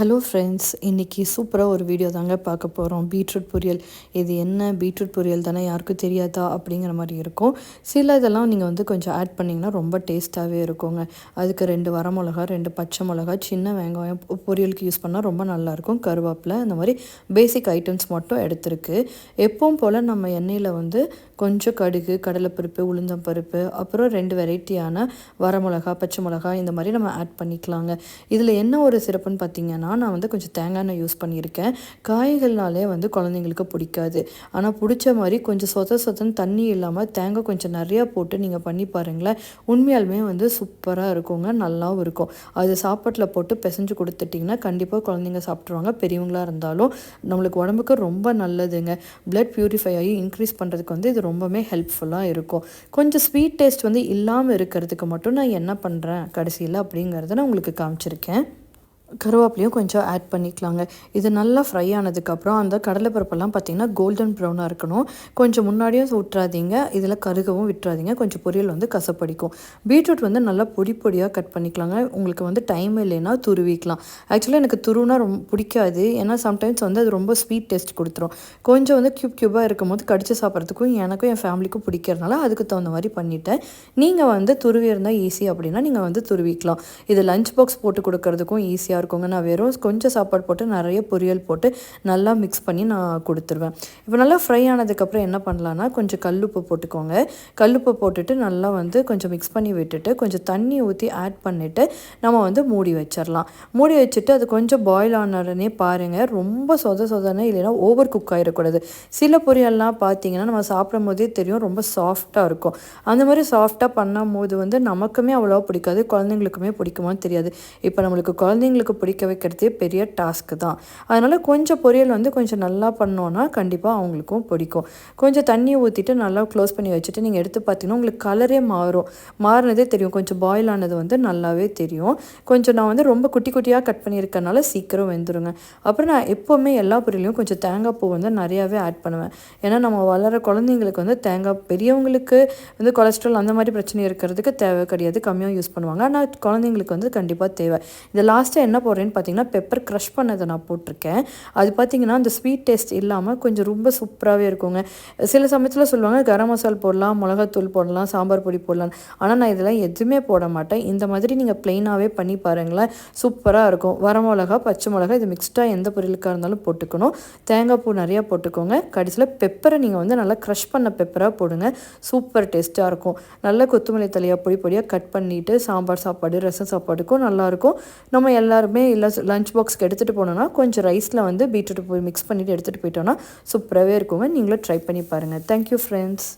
Hello friends, இன்றைக்கி சூப்பராக ஒரு வீடியோ தாங்க பார்க்க போகிறோம். பீட்ரூட் பொரியல். இது என்ன பீட்ரூட் பொரியல் தானே, யாருக்கும் தெரியாதா அப்படிங்கிற மாதிரி இருக்கும். சில இதெல்லாம் நீங்கள் வந்து கொஞ்சம் ஆட் பண்ணிங்கன்னா ரொம்ப டேஸ்ட்டாகவே இருக்குங்க. அதுக்கு 2 வரமிளகா, 2 பச்சை மிளகா, சின்ன வெங்காயம் பொரியலுக்கு யூஸ் பண்ணால் ரொம்ப நல்லாயிருக்கும். கருவேப்பிலை, இந்த மாதிரி பேசிக் ஐட்டம்ஸ் மட்டும் எடுத்துருக்கு. எப்பவும் போல் நம்ம எண்ணெயில் வந்து கொஞ்சம் கடுகு, கடலைப்பருப்பு, உளுந்தம்பருப்பு, அப்புறம் 2 வெரைட்டியான வரமிளகா, பச்சை மிளகா, இந்த மாதிரி நம்ம ஆட் பண்ணிக்கலாங்க. இதில் என்ன ஒரு சிறப்புன்னு பார்த்தீங்கன்னா, நான் வந்து கொஞ்சம் தேங்காய் எண்ணெய் யூஸ் பண்ணியிருக்கேன். காய்கள்னாலே வந்து குழந்தைங்களுக்கு பிடிக்காது. ஆனால் பிடிச்ச மாதிரி கொஞ்சம் சொதன்னு தண்ணி இல்லாமல் தேங்காய் கொஞ்சம் நிறையா போட்டு நீங்கள் பண்ணி பாருங்களேன். உண்மையாலுமே வந்து சூப்பராக இருக்குங்க, நல்லாவும் இருக்கும். அது சாப்பாட்டில் போட்டு பிசைஞ்சு கொடுத்துட்டிங்கன்னா கண்டிப்பாக குழந்தைங்க சாப்பிட்ருவாங்க. பெரியவங்களாக இருந்தாலும் நம்மளுக்கு உடம்புக்கு ரொம்ப நல்லதுங்க. பிளட் பியூரிஃபை ஆகி இன்க்ரீஸ் பண்ணுறதுக்கு வந்து இது ரொம்பவே ஹெல்ப்ஃபுல்லாக இருக்கும். கொஞ்சம் ஸ்வீட் டேஸ்ட் வந்து இல்லாமல் இருக்கிறதுக்கு மட்டும் நான் என்ன பண்ணுறேன் கடைசியில் அப்படிங்கிறத நான் உங்களுக்கு காமிச்சிருக்கேன். கருவேப்பிலையும் கொஞ்சம் ஆட் பண்ணிக்கலாங்க. இது நல்லா ஃப்ரை ஆனதுக்கப்புறம் அந்த கடலைப்பருப்பெல்லாம் பார்த்திங்கன்னா கோல்டன் ப்ரௌனாக இருக்கணும். கொஞ்சம் முன்னாடியும் விட்டுறாதீங்க, இதில் கருகவும் விட்டுறாதீங்க. கொஞ்சம் பொரியல் வந்து கசப்படிக்கும். பீட்ரூட் வந்து நல்லா பொடியாக கட் பண்ணிக்கலாங்க. உங்களுக்கு வந்து டைம் இல்லைன்னா துருவிக்கலாம். ஆக்சுவலாக எனக்கு துருவுனா ரொம்ப பிடிக்காது. ஏன்னா சம்டைம்ஸ் வந்து அது ரொம்ப ஸ்வீட் டேஸ்ட் கொடுத்துரும். கொஞ்சம் வந்து க்யூபாக இருக்கும் போது கடிச்சு சாப்பிட்றதுக்கும் எனக்கும் என் ஃபேமிலிக்கும் பிடிக்கிறதுனால அதுக்கு தகுந்த மாதிரி பண்ணிவிட்டேன். நீங்கள் வந்து துருவி இருந்தால் ஈஸி அப்படின்னா நீங்கள் வந்து துருவிக்கலாம். இது லஞ்ச் பாக்ஸ் போட்டு கொடுக்கறதுக்கும் ஈஸியாக இருக்குங்க. நான் வெறும் கொஞ்சம் சாப்பாடு போட்டு நிறைய பொரியல் போட்டு நல்லா மிக்ஸ் பண்ணி நான் கொடுத்துருவேன். இப்போ நல்லா ஃப்ரை ஆனதுக்கப்புறம் என்ன பண்ணலான்னா, கொஞ்சம் கல்லுப்பு போட்டுக்கோங்க. கல்லுப்பு போட்டுட்டு நல்லா வந்து கொஞ்சம் மிக்ஸ் பண்ணி விட்டுட்டு கொஞ்சம் தண்ணி ஊற்றி ஆட் பண்ணிவிட்டு நம்ம வந்து மூடி வச்சிடலாம். மூடி வச்சுட்டு அது கொஞ்சம் பாயில் ஆன உடனே பாருங்கள், ரொம்ப சொதன்னு இல்லைன்னா ஓவர் குக் ஆகிடக்கூடாது. சில பொரியல்லாம் பார்த்தீங்கன்னா நம்ம சாப்பிடும் போதே தெரியும் ரொம்ப சாஃப்டாக இருக்கும். அந்த மாதிரி சாஃப்டாக பண்ணும் போது வந்து நமக்குமே அவ்வளோவா பிடிக்காது, குழந்தைங்களுக்குமே பிடிக்குமான்னு தெரியாது. இப்போ நம்மளுக்கு குழந்தைங்களுக்கு பிடிக்க வைக்கிறதே பெரிய டாஸ்க்கு தான். அதனால் கொஞ்சம் பொரியல் வந்து கொஞ்சம் நல்லா பண்ணோன்னா கண்டிப்பாக அவங்களுக்கும் பிடிக்கும். கொஞ்சம் தண்ணியை ஊற்றிட்டு நல்லா க்ளோஸ் பண்ணி வச்சுட்டு நீங்கள் எடுத்து பார்த்தீங்கன்னா உங்களுக்கு கலரே மாறினதே தெரியும். கொஞ்சம் பாயில் ஆனது வந்து நல்லாவே தெரியும். கொஞ்சம் நான் வந்து ரொம்ப குட்டியாக கட் பண்ணியிருக்கனால சீக்கிரம் வெந்துருங்க. அப்புறம் நான் எப்போவுமே எல்லா பொரியலையும் கொஞ்சம் தேங்காய் பூ வந்து நிறையாவே ஆட் பண்ணுவேன். ஏன்னா நம்ம வளர குழந்தைங்களுக்கு வந்து தேங்காய், பெரியவங்களுக்கு வந்து கொலஸ்ட்ரால் அந்த மாதிரி பிரச்சனை இருக்கிறதுக்கு தேவை கிடையாது, கம்மியாக யூஸ் பண்ணுவாங்க. ஆனால் குழந்தைங்களுக்கு வந்து கண்டிப்பாக தேவை. இது லாஸ்ட்டாக என்ன போடுறேன்னு பார்த்தீங்கன்னா பெப்பர் க்ரஷ் பண்ணதை நான் போட்டிருக்கேன். அது பார்த்தீங்கன்னா அந்த ஸ்வீட் டேஸ்ட் இல்லாமல் கொஞ்சம் ரொம்ப சூப்பராகவே இருக்குங்க. சில சமயத்தில் சொல்லுவாங்க கரம் மசாலா போடலாம், மிளகாத்தூள் போடலாம், சாம்பார் பொடி போடலாம். ஆனால் நான் இதெல்லாம் எதுவுமே போட மாட்டேன். இந்த மாதிரி நீங்கள் ப்ளெயினாகவே பண்ணி பாருங்களேன், சூப்பராக இருக்கும். வரமிளகா, பச்சை மிளகா, இது மிக்ஸ்டாக எந்த பொரியலுக்காக இருந்தாலும் போட்டுக்கணும். தேங்காய் பூ நிறையா போட்டுக்கோங்க. கடைசியில் பெப்பரை நீங்கள் வந்து நல்லா க்ரஷ் பண்ண பெப்பராக போடுங்க. சூப்பர் டேஸ்ட்டாக இருக்கும். நல்லா கொத்தமல்லி தலையாக பொடியாக கட் பண்ணிவிட்டு சாம்பார் சாப்பாடு, ரசம் சாப்பாடுக்கும் நல்லாயிருக்கும். நம்ம எல்லாருமே இல்லை லஞ்ச் பாக்ஸ்க்கு எடுத்துகிட்டு போனோன்னா கொஞ்சம் ரைஸில் வந்து பீட்ரூட் போய் மிக்ஸ் பண்ணிவிட்டு எடுத்துகிட்டு போயிட்டோன்னா சூப்பராகவே இருக்குங்க. நீங்களும் ட்ரை பண்ணி பாருங்கள். Thank you friends.